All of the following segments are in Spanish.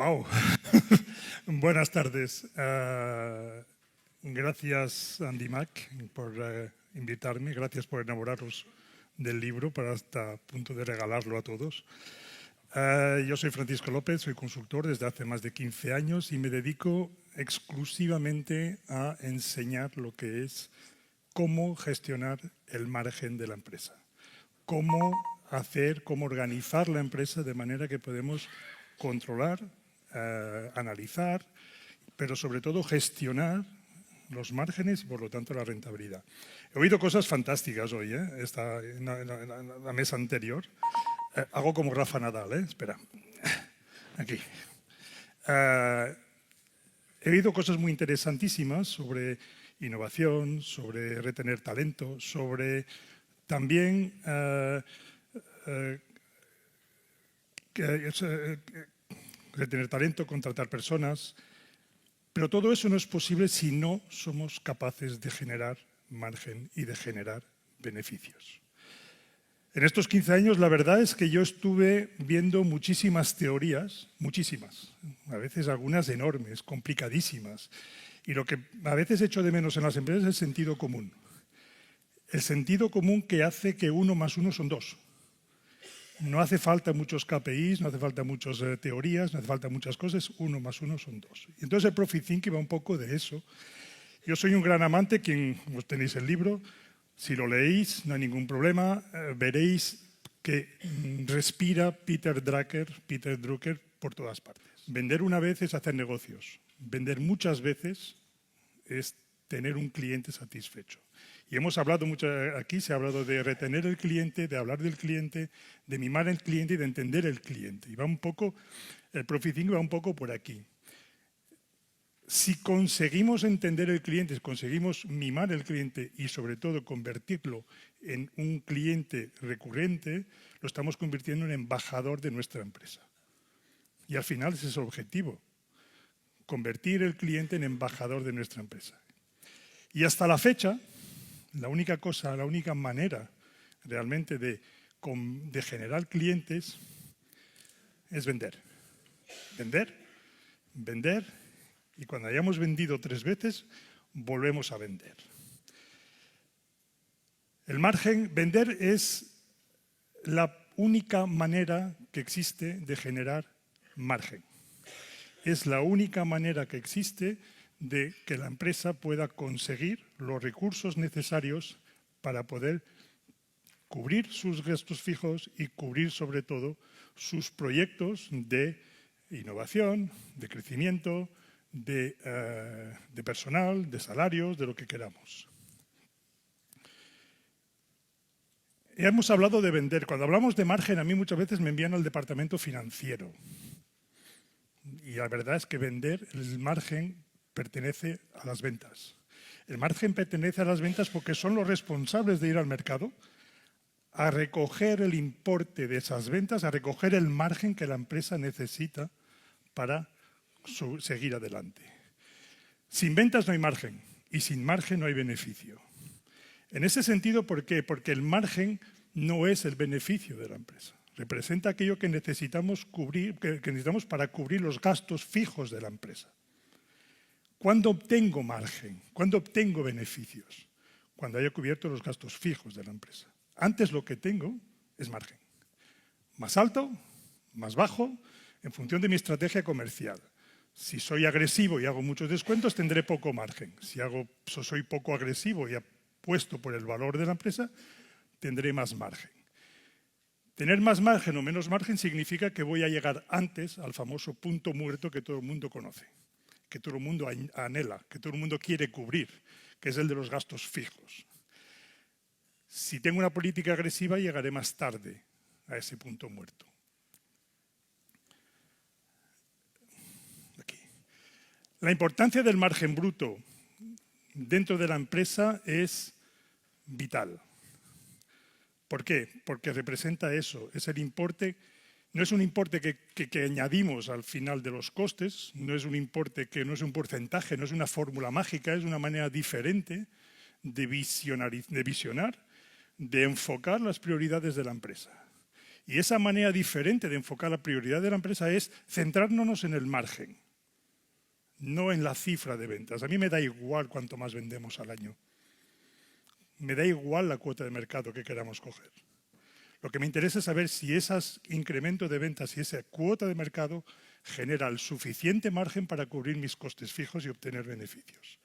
Wow. Buenas tardes. Gracias, Andy Mac, por invitarme. Gracias por enamoraros del libro para hasta punto de regalarlo a todos. Yo soy Francisco López, soy consultor desde hace más de 15 años y me dedico exclusivamente a enseñar lo que es cómo gestionar el margen de la empresa. Cómo organizar la empresa de manera que podemos controlar, analizar, pero sobre todo gestionar los márgenes y por lo tanto la rentabilidad. He oído cosas fantásticas hoy, en la mesa anterior. Hago como Rafa Nadal, espera, aquí. He oído cosas muy interesantísimas sobre innovación, sobre retener talento, sobre también retener talento, contratar personas, pero todo eso no es posible si no somos capaces de generar margen y de generar beneficios. En estos 15 años la verdad es que yo estuve viendo muchísimas teorías, muchísimas, a veces algunas enormes, complicadísimas, y lo que a veces echo de menos en las empresas es el sentido común. El sentido común que hace que 1 más 1 son 2. No hace falta muchos KPIs, no hace falta muchas teorías, no hace falta muchas cosas, 1 más 1 son 2. Y entonces el Profit Thinking va un poco de eso. Yo soy un gran amante, quien os tenéis el libro, si lo leéis no hay ningún problema, veréis que respira Peter Drucker por todas partes. Vender una vez es hacer negocios, vender muchas veces es tener un cliente satisfecho. Y hemos hablado mucho aquí, se ha hablado de retener el cliente, de hablar del cliente, de mimar al cliente y de entender el cliente. Y va un poco, el Profit Thinking va un poco por aquí. Si conseguimos entender el cliente, si conseguimos mimar el cliente y sobre todo convertirlo en un cliente recurrente, lo estamos convirtiendo en embajador de nuestra empresa. Y al final ese es el objetivo, convertir el cliente en embajador de nuestra empresa. Y hasta la fecha, la única manera realmente de generar clientes es vender. Vender, y cuando hayamos vendido 3 veces, volvemos a vender. El margen, vender es la única manera que existe de generar margen. Es la única manera que existe de que la empresa pueda conseguir los recursos necesarios para poder cubrir sus gastos fijos y cubrir sobre todo sus proyectos de innovación, de crecimiento, de personal, de salarios, de lo que queramos. Hemos hablado de vender. Cuando hablamos de margen, a mí muchas veces me envían al departamento financiero. Y la verdad es que vender, el margen pertenece a las ventas. El margen pertenece a las ventas porque son los responsables de ir al mercado a recoger el importe de esas ventas, a recoger el margen que la empresa necesita para seguir adelante. Sin ventas no hay margen y sin margen no hay beneficio. En ese sentido, ¿por qué? Porque el margen no es el beneficio de la empresa. Representa aquello que necesitamos cubrir, que necesitamos para cubrir los gastos fijos de la empresa. ¿Cuándo obtengo margen? ¿Cuándo obtengo beneficios? Cuando haya cubierto los gastos fijos de la empresa. Antes lo que tengo es margen. Más alto, más bajo, en función de mi estrategia comercial. Si soy agresivo y hago muchos descuentos, tendré poco margen. Si soy poco agresivo y apuesto por el valor de la empresa, tendré más margen. Tener más margen o menos margen significa que voy a llegar antes al famoso punto muerto que todo el mundo conoce, que todo el mundo anhela, que todo el mundo quiere cubrir, que es el de los gastos fijos. Si tengo una política agresiva, llegaré más tarde a ese punto muerto. Aquí. La importancia del margen bruto dentro de la empresa es vital. ¿Por qué? Porque representa eso, es el importe. No es un importe que añadimos al final de los costes, no es un importe que no es un porcentaje, no es una fórmula mágica, es una manera diferente de visionar, de enfocar las prioridades de la empresa. Y esa manera diferente de enfocar la prioridad de la empresa es centrarnos en el margen, no en la cifra de ventas. A mí me da igual cuánto más vendemos al año. Me da igual la cuota de mercado que queramos coger. Lo que me interesa es saber si ese incremento de ventas y esa cuota de mercado genera el suficiente margen para cubrir mis costes fijos y obtener beneficios.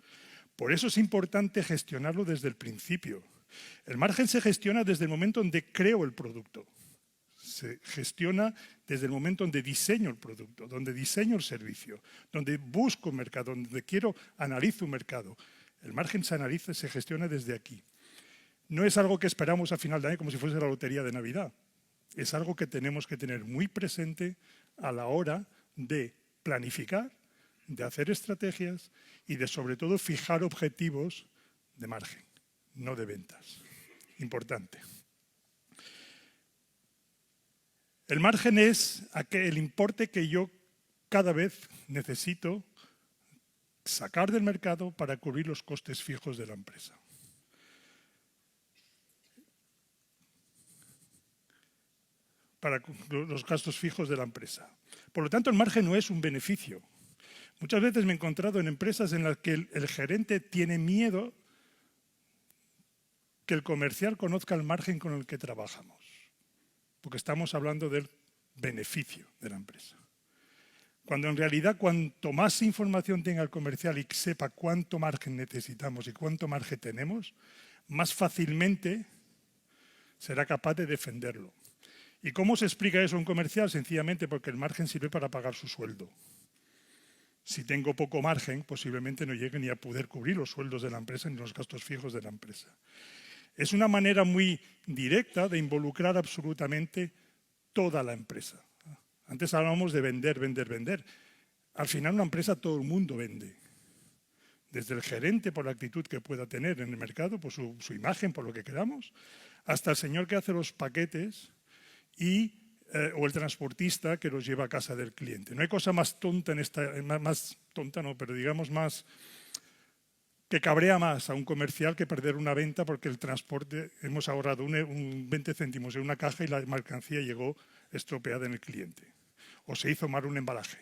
Por eso es importante gestionarlo desde el principio. El margen se gestiona desde el momento donde creo el producto. Se gestiona desde el momento donde diseño el producto, donde diseño el servicio, donde busco un mercado, donde analizo un mercado. El margen se analiza y se gestiona desde aquí. No es algo que esperamos a final de año como si fuese la lotería de Navidad. Es algo que tenemos que tener muy presente a la hora de planificar, de hacer estrategias y de, sobre todo, fijar objetivos de margen, no de ventas. Importante. El margen es el importe que yo cada vez necesito sacar del mercado para cubrir los costes fijos de la empresa. Para los gastos fijos de la empresa. Por lo tanto, el margen no es un beneficio. Muchas veces me he encontrado en empresas en las que el gerente tiene miedo que el comercial conozca el margen con el que trabajamos, porque estamos hablando del beneficio de la empresa. Cuando en realidad, cuanto más información tenga el comercial y sepa cuánto margen necesitamos y cuánto margen tenemos, más fácilmente será capaz de defenderlo. ¿Y cómo se explica eso a un comercial? Sencillamente porque el margen sirve para pagar su sueldo. Si tengo poco margen, posiblemente no llegue ni a poder cubrir los sueldos de la empresa ni los gastos fijos de la empresa. Es una manera muy directa de involucrar absolutamente toda la empresa. Antes hablábamos de vender, vender, vender. Al final, una empresa todo el mundo vende. Desde el gerente por la actitud que pueda tener en el mercado, por su imagen, por lo que queramos, hasta el señor que hace los paquetes o el transportista que los lleva a casa del cliente. No hay cosa más tonta más tonta no, pero digamos más que cabrea más a un comercial que perder una venta porque el transporte, hemos ahorrado un 20 céntimos en una caja y la mercancía llegó estropeada en el cliente. O se hizo mal un embalaje.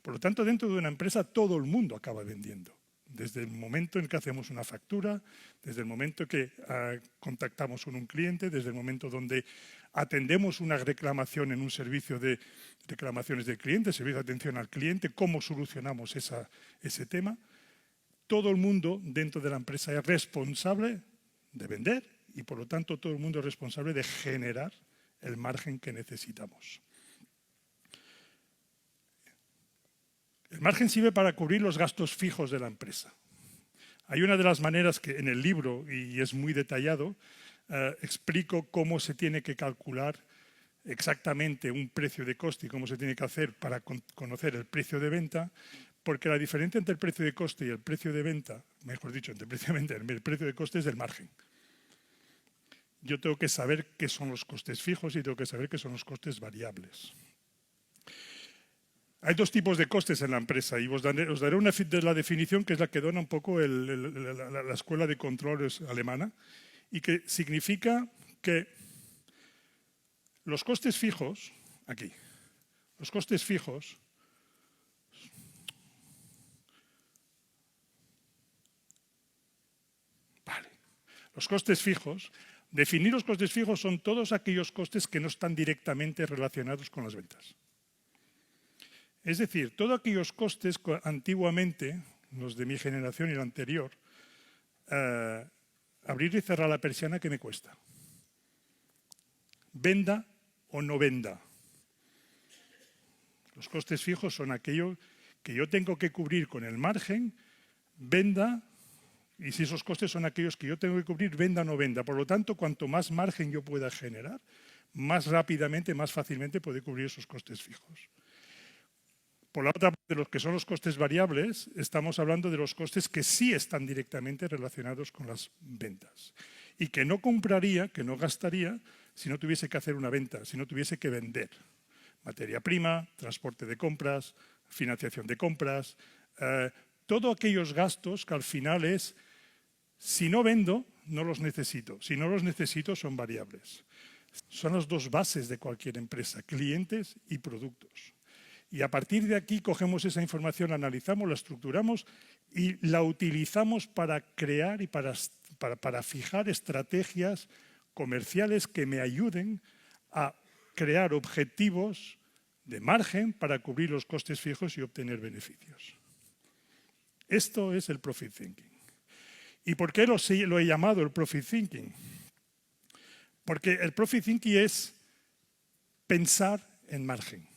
Por lo tanto, dentro de una empresa todo el mundo acaba vendiendo. Desde el momento en que hacemos una factura, desde el momento que contactamos con un cliente, desde el momento donde atendemos una reclamación en un servicio de reclamaciones del cliente, servicio de atención al cliente, cómo solucionamos ese tema. Todo el mundo dentro de la empresa es responsable de vender y, por lo tanto, todo el mundo es responsable de generar el margen que necesitamos. El margen sirve para cubrir los gastos fijos de la empresa. Hay una de las maneras que en el libro, y es muy detallado, explico cómo se tiene que calcular exactamente un precio de coste y cómo se tiene que hacer para conocer el precio de venta, porque la diferencia entre el precio de coste y el precio de venta, mejor dicho, entre el precio de venta y el precio de coste es el margen. Yo tengo que saber qué son los costes fijos y tengo que saber qué son los costes variables. Hay dos tipos de costes en la empresa y os daré la definición que es la que dona un poco la escuela de controles alemana y que significa que los costes fijos, aquí, los costes fijos los costes fijos, definir los costes fijos son todos aquellos costes que no están directamente relacionados con las ventas. Es decir, todos aquellos costes antiguamente, los de mi generación y la anterior, abrir y cerrar la persiana, ¿qué me cuesta? Venda o no venda. Los costes fijos son aquello que yo tengo que cubrir con el margen, venda, y si esos costes son aquellos que yo tengo que cubrir, venda o no venda. Por lo tanto, cuanto más margen yo pueda generar, más rápidamente, más fácilmente puedo cubrir esos costes fijos. Por la otra parte, de los que son los costes variables, estamos hablando de los costes que sí están directamente relacionados con las ventas y que no compraría, que no gastaría si no tuviese que hacer una venta, si no tuviese que vender. Materia prima, transporte de compras, financiación de compras, todos aquellos gastos que al final si no vendo, no los necesito. Si no los necesito, son variables. Son las dos bases de cualquier empresa, clientes y productos. Y a partir de aquí cogemos esa información, la analizamos, la estructuramos y la utilizamos para crear y para fijar estrategias comerciales que me ayuden a crear objetivos de margen para cubrir los costes fijos y obtener beneficios. Esto es el Profit Thinking. ¿Y por qué lo he llamado el Profit Thinking? Porque el Profit Thinking es pensar en margen.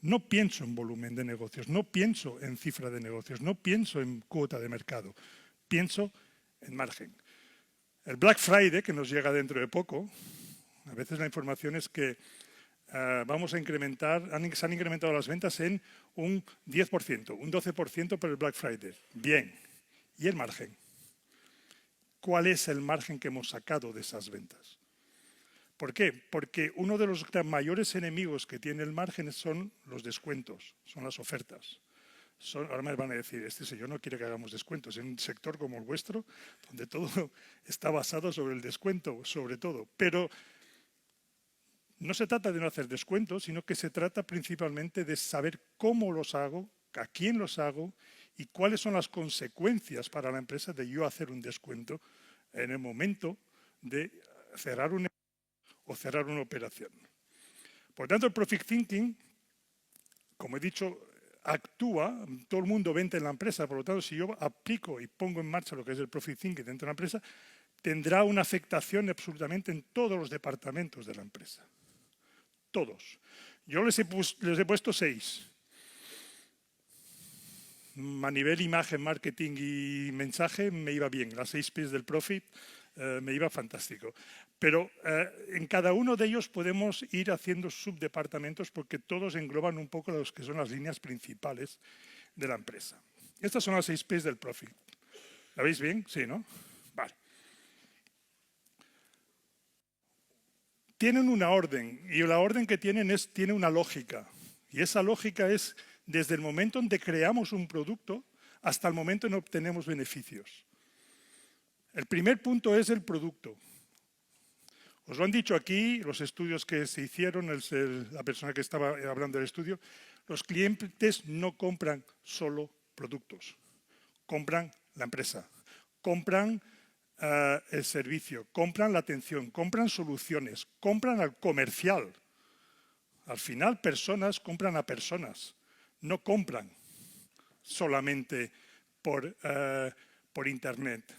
No pienso en volumen de negocios, no pienso en cifra de negocios, no pienso en cuota de mercado, pienso en margen. El Black Friday, que nos llega dentro de poco, a veces la información es que vamos a incrementar, se han incrementado las ventas en un 10%, un 12% por el Black Friday. Bien. ¿Y el margen? ¿Cuál es el margen que hemos sacado de esas ventas? ¿Por qué? Porque uno de los mayores enemigos que tiene el margen son los descuentos, son las ofertas. Ahora me van a decir, este señor no quiere que hagamos descuentos. En un sector como el vuestro, donde todo está basado sobre el descuento, sobre todo. Pero no se trata de no hacer descuentos, sino que se trata principalmente de saber cómo los hago, a quién los hago y cuáles son las consecuencias para la empresa de yo hacer un descuento en el momento de cerrar un o cerrar una operación. Por tanto, el Profit Thinking, como he dicho, actúa, todo el mundo vende en la empresa, por lo tanto, si yo aplico y pongo en marcha lo que es el Profit Thinking dentro de la empresa, tendrá una afectación absolutamente en todos los departamentos de la empresa. Todos. Yo les he puesto 6. A nivel imagen, marketing y mensaje me iba bien. Las 6 P's del Profit me iba fantástico. Pero en cada uno de ellos podemos ir haciendo subdepartamentos porque todos engloban un poco los que son las líneas principales de la empresa. Estas son las 6 P's del Profit. ¿La veis bien? Sí, ¿no? Vale. Tienen una orden y la orden que tienen tiene una lógica. Y esa lógica es desde el momento en que creamos un producto hasta el momento en que obtenemos beneficios. El primer punto es el producto. Os lo han dicho aquí, los estudios que se hicieron, la persona que estaba hablando del estudio, los clientes no compran solo productos, compran la empresa, compran el servicio, compran la atención, compran soluciones, compran al comercial. Al final, personas compran a personas, no compran solamente por Internet.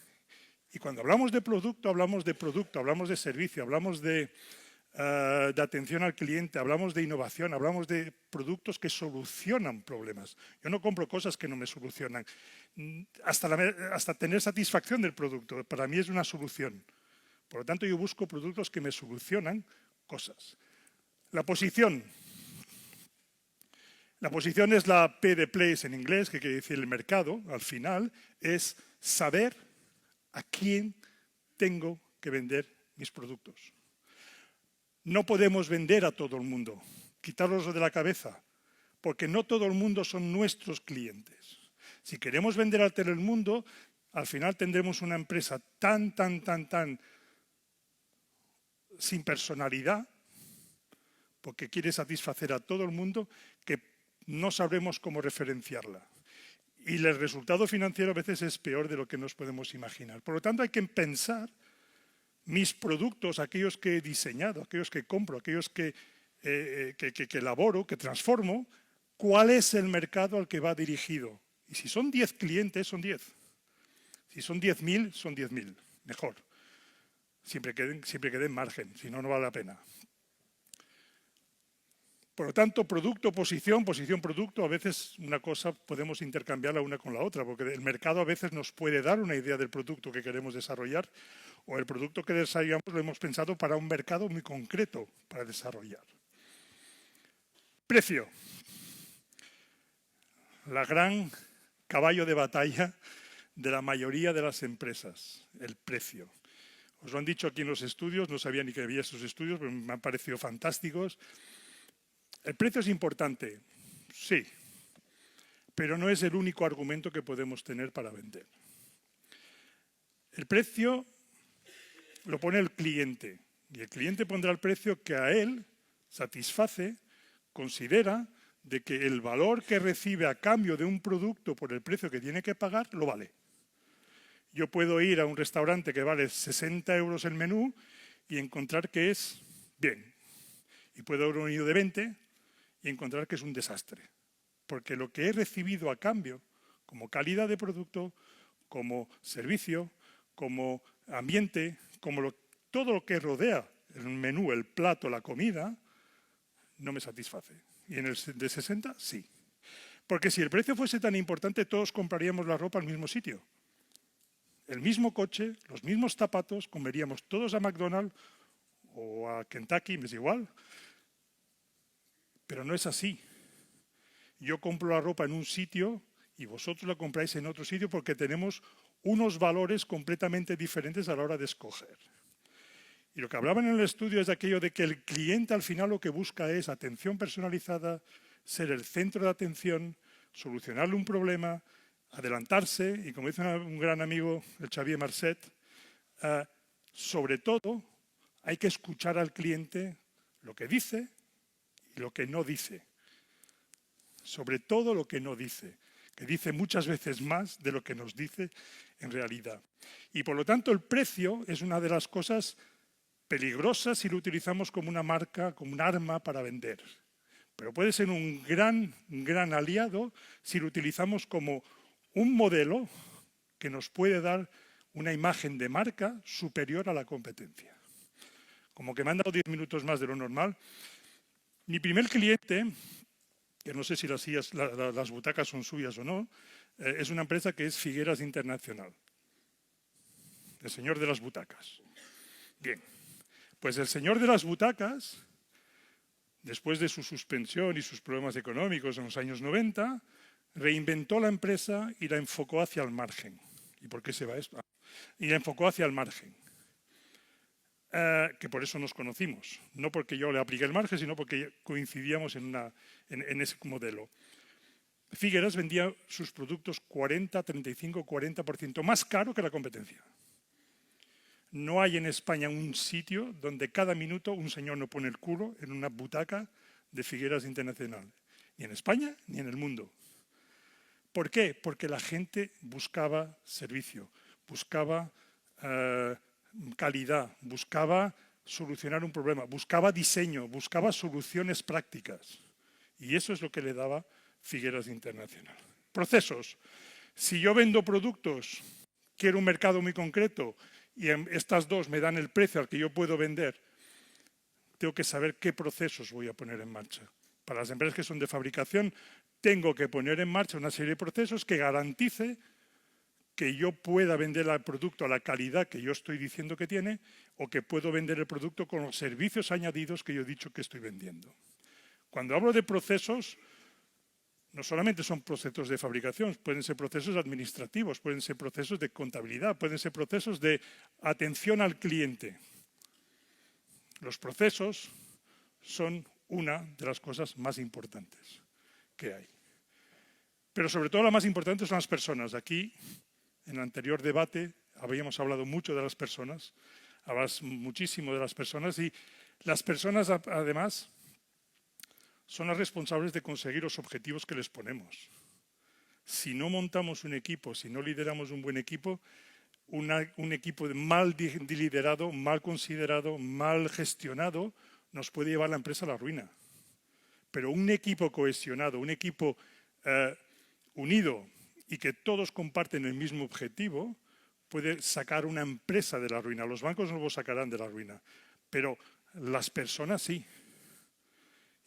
Y cuando hablamos de producto, hablamos de servicio, hablamos de atención al cliente, hablamos de innovación, hablamos de productos que solucionan problemas. Yo no compro cosas que no me solucionan. Hasta tener satisfacción del producto, para mí es una solución. Por lo tanto, yo busco productos que me solucionan cosas. La posición. La posición es la P de place en inglés, que quiere decir el mercado, al final, es saber a quién tengo que vender mis productos. No podemos vender a todo el mundo, quitarlos de la cabeza, porque no todo el mundo son nuestros clientes. Si queremos vender a todo el mundo, al final tendremos una empresa tan sin personalidad, porque quiere satisfacer a todo el mundo, que no sabremos cómo referenciarla. Y el resultado financiero a veces es peor de lo que nos podemos imaginar. Por lo tanto, hay que pensar mis productos, aquellos que he diseñado, aquellos que compro, aquellos que elaboro, que transformo, cuál es el mercado al que va dirigido. Y si son 10 clientes, son 10. Si son 10.000, son 10.000. Mejor. Siempre que den margen, si no, no vale la pena. Por lo tanto, producto, posición, producto, a veces una cosa podemos intercambiarla una con la otra, porque el mercado a veces nos puede dar una idea del producto que queremos desarrollar, o el producto que desarrollamos lo hemos pensado para un mercado muy concreto para desarrollar. Precio. La gran caballo de batalla de la mayoría de las empresas, el precio. Os lo han dicho aquí en los estudios, no sabía ni que había esos estudios, pero me han parecido fantásticos. ¿El precio es importante? Sí, pero no es el único argumento que podemos tener para vender. El precio lo pone el cliente. Y el cliente pondrá el precio que a él satisface, considera de que el valor que recibe a cambio de un producto por el precio que tiene que pagar lo vale. Yo puedo ir a un restaurante que vale 60 euros el menú y encontrar que es bien. Y puedo ir a un de 20 y encontrar que es un desastre. Porque lo que he recibido a cambio, como calidad de producto, como servicio, como ambiente, como todo lo que rodea el menú, el plato, la comida, no me satisface. Y en el de 60, sí. Porque si el precio fuese tan importante, todos compraríamos la ropa al mismo sitio. El mismo coche, los mismos zapatos, comeríamos todos a McDonald's o a Kentucky, me es igual. Pero no es así. Yo compro la ropa en un sitio y vosotros la compráis en otro sitio porque tenemos unos valores completamente diferentes a la hora de escoger. Y lo que hablaban en el estudio es de aquello de que el cliente al final lo que busca es atención personalizada, ser el centro de atención, solucionarle un problema, adelantarse, y como dice un gran amigo, el Xavier Marcet, sobre todo hay que escuchar al cliente lo que dice y lo que no dice. Sobre todo lo que no dice, que dice muchas veces más de lo que nos dice en realidad. Y por lo tanto el precio es una de las cosas peligrosas si lo utilizamos como una marca, como un arma para vender. Pero puede ser un gran aliado si lo utilizamos como un modelo que nos puede dar una imagen de marca superior a la competencia. Como que me han dado 10 minutos más de lo normal. Mi primer cliente, que no sé si las butacas son suyas o no, es una empresa que es Figueras Internacional. El señor de las butacas. Bien, pues el señor de las butacas, después de su suspensión y sus problemas económicos en los años 90, reinventó la empresa y la enfocó hacia el margen. ¿Y por qué se va esto? Y la enfocó hacia el margen. Que por eso nos conocimos. No porque yo le apliqué el margen, sino porque coincidíamos en ese modelo. Figueras vendía sus productos 40, 35, 40% más caro que la competencia. No hay en España un sitio donde cada minuto un señor no pone el culo en una butaca de Figueras Internacional. Ni en España ni en el mundo. ¿Por qué? Porque la gente buscaba servicio, buscaba calidad, buscaba solucionar un problema, buscaba diseño, buscaba soluciones prácticas. Y eso es lo que le daba Figueras Internacional. Procesos. Si yo vendo productos, quiero un mercado muy concreto y estas dos me dan el precio al que yo puedo vender, tengo que saber qué procesos voy a poner en marcha. Para las empresas que son de fabricación, tengo que poner en marcha una serie de procesos que garantice que yo pueda vender el producto a la calidad que yo estoy diciendo que tiene o que puedo vender el producto con los servicios añadidos que yo he dicho que estoy vendiendo. Cuando hablo de procesos, no solamente son procesos de fabricación, pueden ser procesos administrativos, pueden ser procesos de contabilidad, pueden ser procesos de atención al cliente. Los procesos son una de las cosas más importantes que hay. Pero sobre todo la más importante son las personas. Aquí, en el anterior debate, habíamos hablado mucho de las personas, hablas muchísimo de las personas y las personas además son las responsables de conseguir los objetivos que les ponemos. Si no montamos un equipo, si no lideramos un buen equipo, un equipo mal liderado, mal considerado, mal gestionado, nos puede llevar la empresa a la ruina. Pero un equipo cohesionado, un equipo unido y que todos comparten el mismo objetivo, puede sacar una empresa de la ruina. Los bancos no lo sacarán de la ruina, pero las personas sí.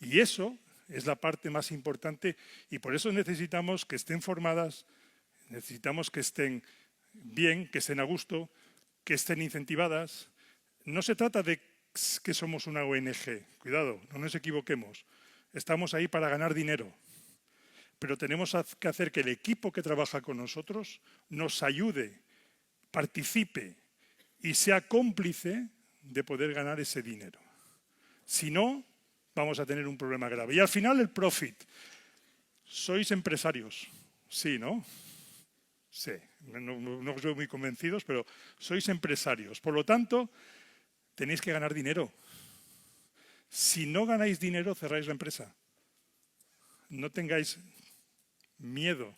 Y eso es la parte más importante y por eso necesitamos que estén formadas, necesitamos que estén bien, que estén a gusto, que estén incentivadas. No se trata de que somos una ONG, cuidado, no nos equivoquemos. Estamos ahí para ganar dinero, pero tenemos que hacer que el equipo que trabaja con nosotros nos ayude, participe y sea cómplice de poder ganar ese dinero. Si no, vamos a tener un problema grave. Y al final el profit. ¿Sois empresarios? Sí, ¿no? Sí, no os veo muy convencidos, pero sois empresarios. Por lo tanto, tenéis que ganar dinero. Si no ganáis dinero, cerráis la empresa. No tengáis miedo,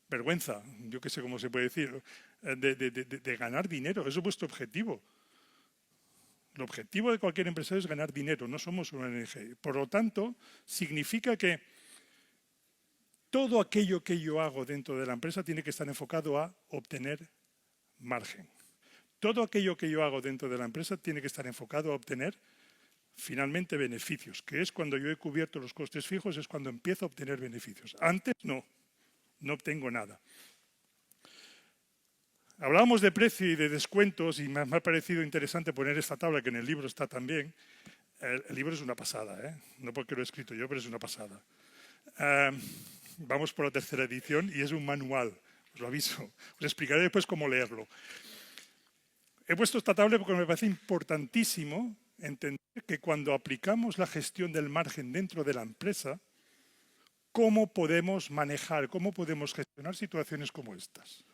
vergüenza, yo qué sé cómo se puede decir, de ganar dinero. Eso es vuestro objetivo. El objetivo de cualquier empresario es ganar dinero, no somos una ONG. Por lo tanto, significa que todo aquello que yo hago dentro de la empresa tiene que estar enfocado a obtener margen. Todo aquello que yo hago dentro de la empresa tiene que estar enfocado a obtener finalmente beneficios, que es cuando yo he cubierto los costes fijos, es cuando empiezo a obtener beneficios. Antes no obtengo nada. Hablábamos de precio y de descuentos y me ha parecido interesante poner esta tabla, que en el libro está también. El libro es una pasada, no porque lo he escrito yo, pero es una pasada. Vamos por la tercera edición y es un manual, os lo aviso. Os explicaré después cómo leerlo. He puesto esta tabla porque me parece importantísimo entender que cuando aplicamos la gestión del margen dentro de la empresa, cómo podemos manejar, cómo podemos gestionar situaciones como estas.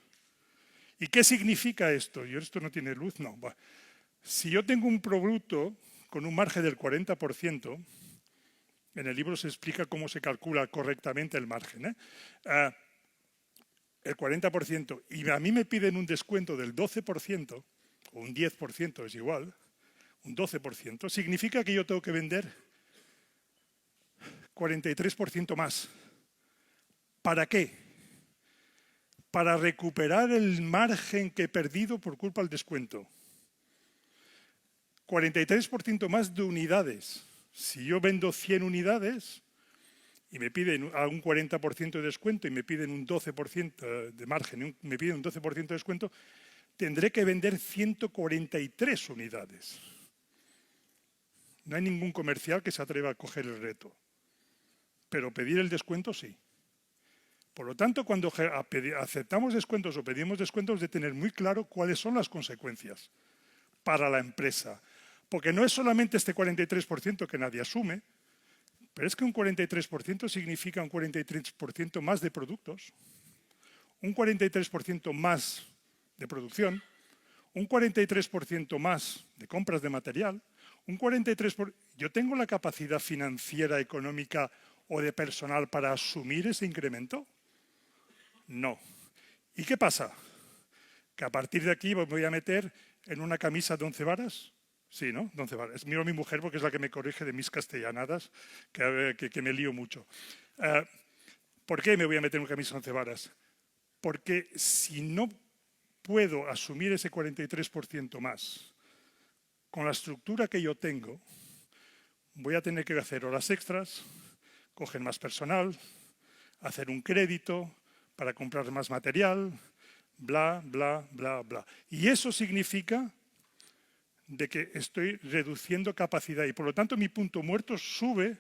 ¿Y qué significa esto? ¿Y esto no tiene luz? No. Si yo tengo un producto con un margen del 40%, en el libro se explica cómo se calcula correctamente el margen. El 40%, y a mí me piden un descuento del 12%, o un 10%, es igual, un 12%, significa que yo tengo que vender 43% más. ¿Para qué? Para recuperar el margen que he perdido por culpa del descuento. 43% más de unidades. Si yo vendo 100 unidades y me piden a un 40% de descuento y me piden un 12% de margen, me piden un 12% de descuento, tendré que vender 143 unidades. No hay ningún comercial que se atreva a coger el reto. Pero pedir el descuento sí. Por lo tanto, cuando aceptamos descuentos o pedimos descuentos, de tener muy claro cuáles son las consecuencias para la empresa. Porque no es solamente este 43% que nadie asume, pero es que un 43% significa un 43% más de productos, un 43% más de producción, un 43% más de compras de material, un 43%... ¿Yo tengo la capacidad financiera, económica o de personal para asumir ese incremento? No. ¿Y qué pasa? ¿Que a partir de aquí me voy a meter en una camisa de 11 varas? Sí, ¿no? De 11 varas. Miro a mi mujer porque es la que me corrige de mis castellanadas, que me lío mucho. ¿Por qué me voy a meter en una camisa de 11 varas? Porque si no puedo asumir ese 43% más con la estructura que yo tengo, voy a tener que hacer horas extras, coger más personal, hacer un crédito para comprar más material, bla, bla, bla, bla. Y eso significa de que estoy reduciendo capacidad y por lo tanto mi punto muerto sube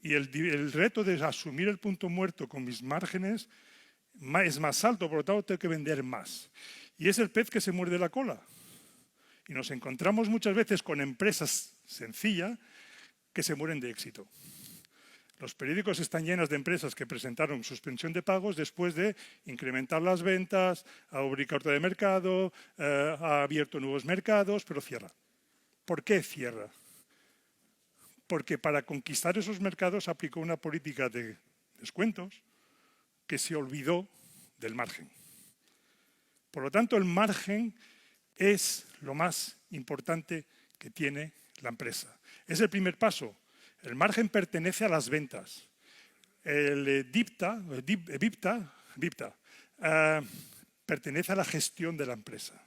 y el reto de asumir el punto muerto con mis márgenes es más alto, por lo tanto tengo que vender más. Y es el pez que se muerde la cola. Y nos encontramos muchas veces con empresas sencillas que se mueren de éxito. Los periódicos están llenos de empresas que presentaron suspensión de pagos después de incrementar las ventas, ha ubicado de mercado, ha abierto nuevos mercados, pero cierra. ¿Por qué cierra? Porque para conquistar esos mercados aplicó una política de descuentos que se olvidó del margen. Por lo tanto, el margen es lo más importante que tiene la empresa. Es el primer paso. El margen pertenece a las ventas. El EBITDA pertenece a la gestión de la empresa.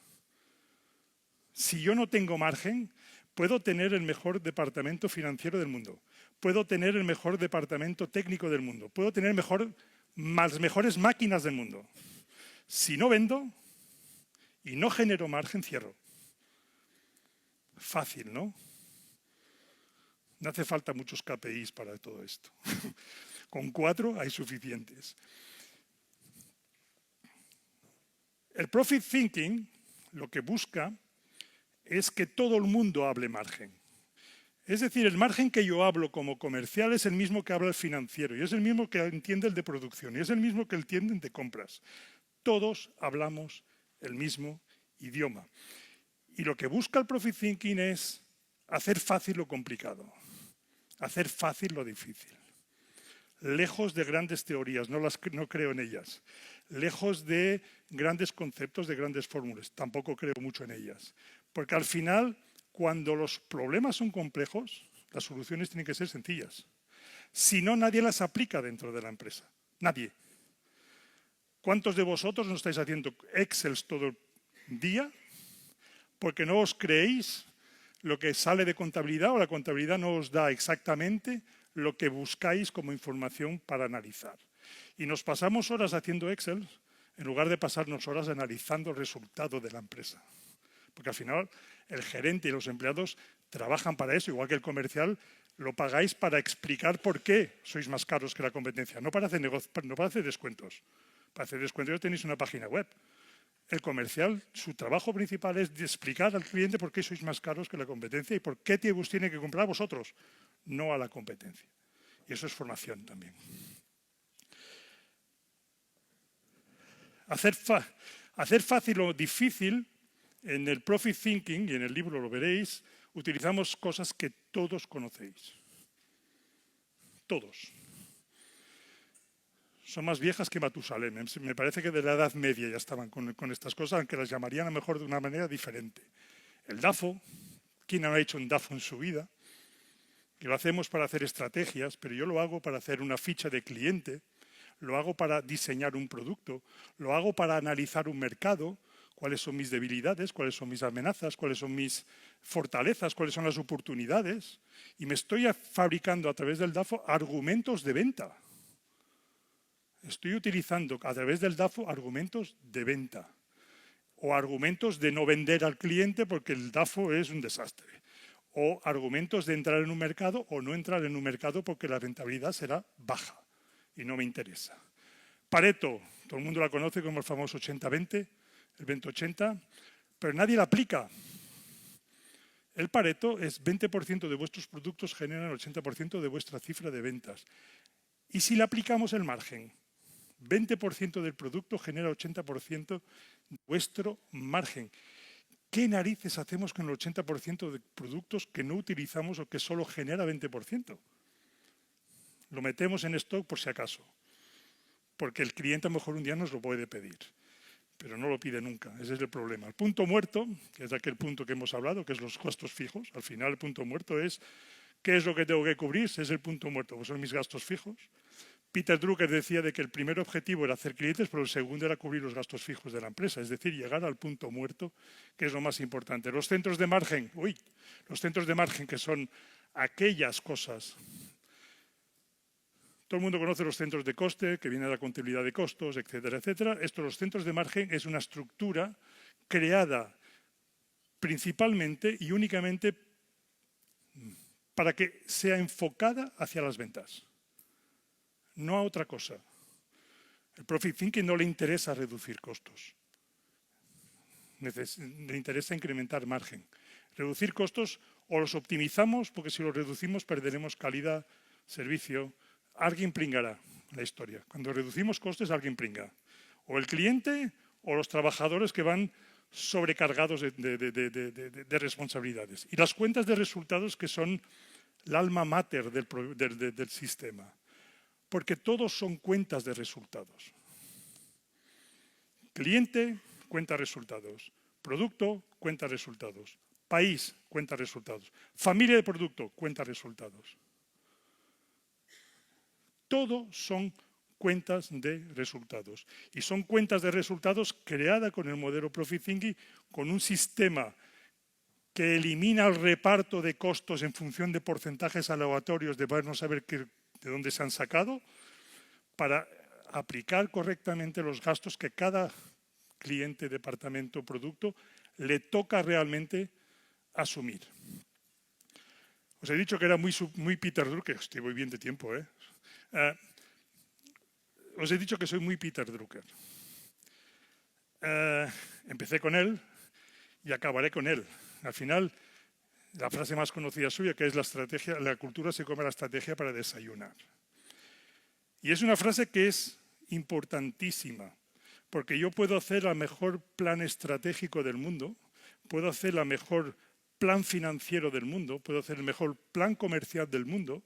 Si yo no tengo margen, puedo tener el mejor departamento financiero del mundo, puedo tener el mejor departamento técnico del mundo, puedo tener las mejores máquinas del mundo. Si no vendo y no genero margen, cierro. Fácil, ¿no? No hace falta muchos KPIs para todo esto. Con 4 hay suficientes. El profit thinking lo que busca es que todo el mundo hable margen. Es decir, el margen que yo hablo como comercial es el mismo que habla el financiero y es el mismo que entiende el de producción y es el mismo que entiende el de compras. Todos hablamos el mismo idioma. Y lo que busca el Profit Thinking es hacer fácil lo complicado, hacer fácil lo difícil. Lejos de grandes teorías, no creo en ellas. Lejos de grandes conceptos, de grandes fórmulas, tampoco creo mucho en ellas. Porque al final, cuando los problemas son complejos, las soluciones tienen que ser sencillas. Si no, nadie las aplica dentro de la empresa. Nadie. ¿Cuántos de vosotros no estáis haciendo Excels todo el día porque no os creéis lo que sale de contabilidad o la contabilidad no os da exactamente lo que buscáis como información para analizar? Y nos pasamos horas haciendo Excel en lugar de pasarnos horas analizando el resultado de la empresa. Porque al final el gerente y los empleados trabajan para eso, igual que el comercial, lo pagáis para explicar por qué sois más caros que la competencia, no para hacer no para hacer descuentos. Para hacer descuentos tenéis una página web. El comercial, su trabajo principal es explicar al cliente por qué sois más caros que la competencia y por qué os tiene que comprar a vosotros, no a la competencia. Y eso es formación también. Hacer fácil lo difícil, en el Profit Thinking, y en el libro lo veréis, utilizamos cosas que todos conocéis. Todos. Son más viejas que Matusalén. Me parece que de la Edad Media ya estaban con estas cosas, aunque las llamarían a lo mejor de una manera diferente. El DAFO, ¿quién ha hecho un DAFO en su vida? Que lo hacemos para hacer estrategias, pero yo lo hago para hacer una ficha de cliente, lo hago para diseñar un producto, lo hago para analizar un mercado, cuáles son mis debilidades, cuáles son mis amenazas, cuáles son mis fortalezas, cuáles son las oportunidades. Y me estoy fabricando a través del DAFO argumentos de venta. Estoy utilizando a través del DAFO argumentos de venta o argumentos de no vender al cliente porque el DAFO es un desastre, o argumentos de entrar en un mercado o no entrar en un mercado porque la rentabilidad será baja y no me interesa. Pareto, todo el mundo la conoce como el famoso 80-20, el 20-80, pero nadie la aplica. El Pareto es 20% de vuestros productos generan el 80% de vuestra cifra de ventas. Y si le aplicamos el margen, 20% del producto genera 80% de vuestro margen. ¿Qué narices hacemos con el 80% de productos que no utilizamos o que solo genera 20%? Lo metemos en stock por si acaso, porque el cliente a lo mejor un día nos lo puede pedir, pero no lo pide nunca. Ese es el problema. El punto muerto, que es aquel punto que hemos hablado, que es los costos fijos, al final el punto muerto es ¿qué es lo que tengo que cubrir? Ese es el punto muerto, pues son mis gastos fijos. Peter Drucker decía de que el primer objetivo era hacer clientes, pero el segundo era cubrir los gastos fijos de la empresa, es decir, llegar al punto muerto, que es lo más importante. Los centros de margen, que son aquellas cosas. Todo el mundo conoce los centros de coste, que viene de la contabilidad de costos, etcétera, etcétera. Los centros de margen es una estructura creada principalmente y únicamente para que sea enfocada hacia las ventas. No a otra cosa. El Profit Thinking no le interesa reducir costos. Le interesa incrementar margen. Reducir costos o los optimizamos, porque si los reducimos perderemos calidad, servicio. Alguien pringará la historia. Cuando reducimos costes, alguien pringa. O el cliente o los trabajadores que van sobrecargados de responsabilidades. Y las cuentas de resultados que son el alma mater del sistema. Porque todos son cuentas de resultados. Cliente, cuenta resultados. Producto, cuenta resultados. País, cuenta resultados. Familia de producto, cuenta resultados. Todo son cuentas de resultados. Y son cuentas de resultados creadas con el modelo Profit Thinking, con un sistema que elimina el reparto de costos en función de porcentajes aleatorios de no saber de dónde se han sacado, para aplicar correctamente los gastos que cada cliente, departamento, producto le toca realmente asumir. Os he dicho que era muy Peter Drucker, estoy muy bien de tiempo, os he dicho que soy muy Peter Drucker. Empecé con él y acabaré con él. Al final, la frase más conocida suya, que es la cultura se come la estrategia para desayunar. Y es una frase que es importantísima, porque yo puedo hacer el mejor plan estratégico del mundo, puedo hacer el mejor plan financiero del mundo, puedo hacer el mejor plan comercial del mundo.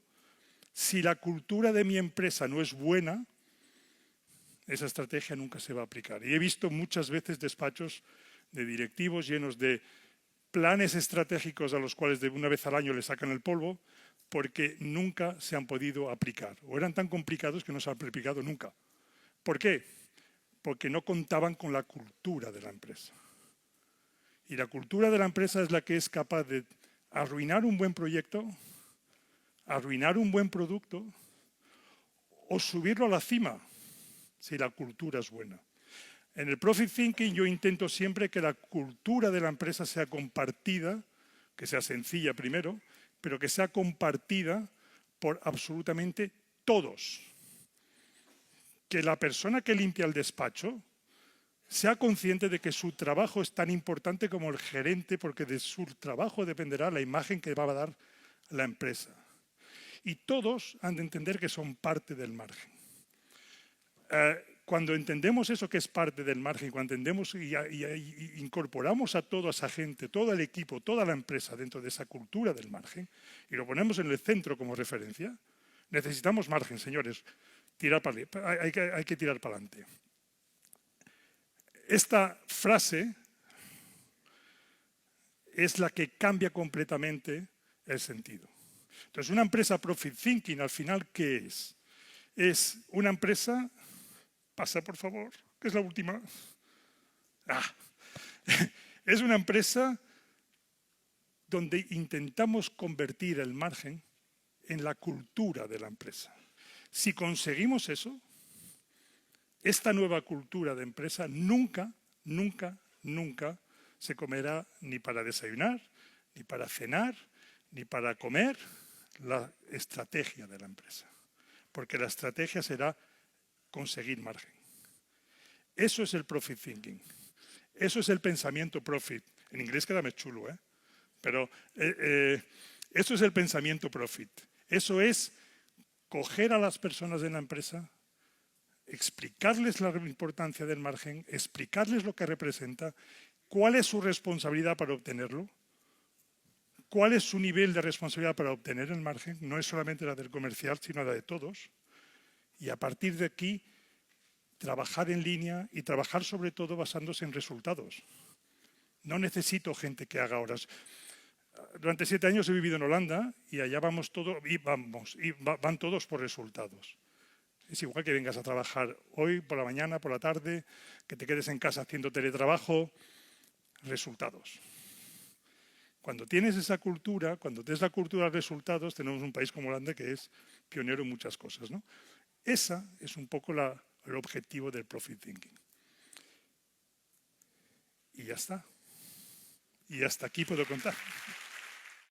Si la cultura de mi empresa no es buena, esa estrategia nunca se va a aplicar. Y he visto muchas veces despachos de directivos llenos de planes estratégicos a los cuales de una vez al año le sacan el polvo porque nunca se han podido aplicar. O eran tan complicados que no se han aplicado nunca. ¿Por qué? Porque no contaban con la cultura de la empresa. Y la cultura de la empresa es la que es capaz de arruinar un buen proyecto, arruinar un buen producto o subirlo a la cima si la cultura es buena. En el Profit Thinking yo intento siempre que la cultura de la empresa sea compartida, que sea sencilla primero, pero que sea compartida por absolutamente todos. Que la persona que limpia el despacho sea consciente de que su trabajo es tan importante como el gerente, porque de su trabajo dependerá la imagen que va a dar la empresa. Y todos han de entender que son parte del margen. Cuando entendemos eso que es parte del margen, cuando entendemos y incorporamos a toda esa gente, todo el equipo, toda la empresa dentro de esa cultura del margen y lo ponemos en el centro como referencia, necesitamos margen, señores. Hay que tirar para adelante. Esta frase es la que cambia completamente el sentido. Entonces, una empresa Profit Thinking, al final, ¿qué es? Es una empresa... Pasa, por favor, que es la última. Es una empresa donde intentamos convertir el margen en la cultura de la empresa. Si conseguimos eso, esta nueva cultura de empresa nunca se comerá ni para desayunar, ni para cenar, ni para comer la estrategia de la empresa. Porque la estrategia será conseguir margen. Eso es el Profit Thinking. Eso es el pensamiento Profit. En inglés queda más chulo, ¿eh? Pero eso es el pensamiento Profit. Eso es coger a las personas de la empresa, explicarles la importancia del margen, explicarles lo que representa, cuál es su responsabilidad para obtenerlo, cuál es su nivel de responsabilidad para obtener el margen, no es solamente la del comercial, sino la de todos. Y a partir de aquí, trabajar en línea y trabajar sobre todo basándose en resultados. No necesito gente que haga horas. Durante 7 años he vivido en Holanda y allá vamos todos, van todos por resultados. Es igual que vengas a trabajar hoy, por la mañana, por la tarde, que te quedes en casa haciendo teletrabajo, resultados. Cuando tienes esa cultura, cuando tienes la cultura de resultados, tenemos un país como Holanda que es pionero en muchas cosas, ¿no? Esa es un poco el objetivo del Profit Thinking. Y ya está. Y hasta aquí puedo contar.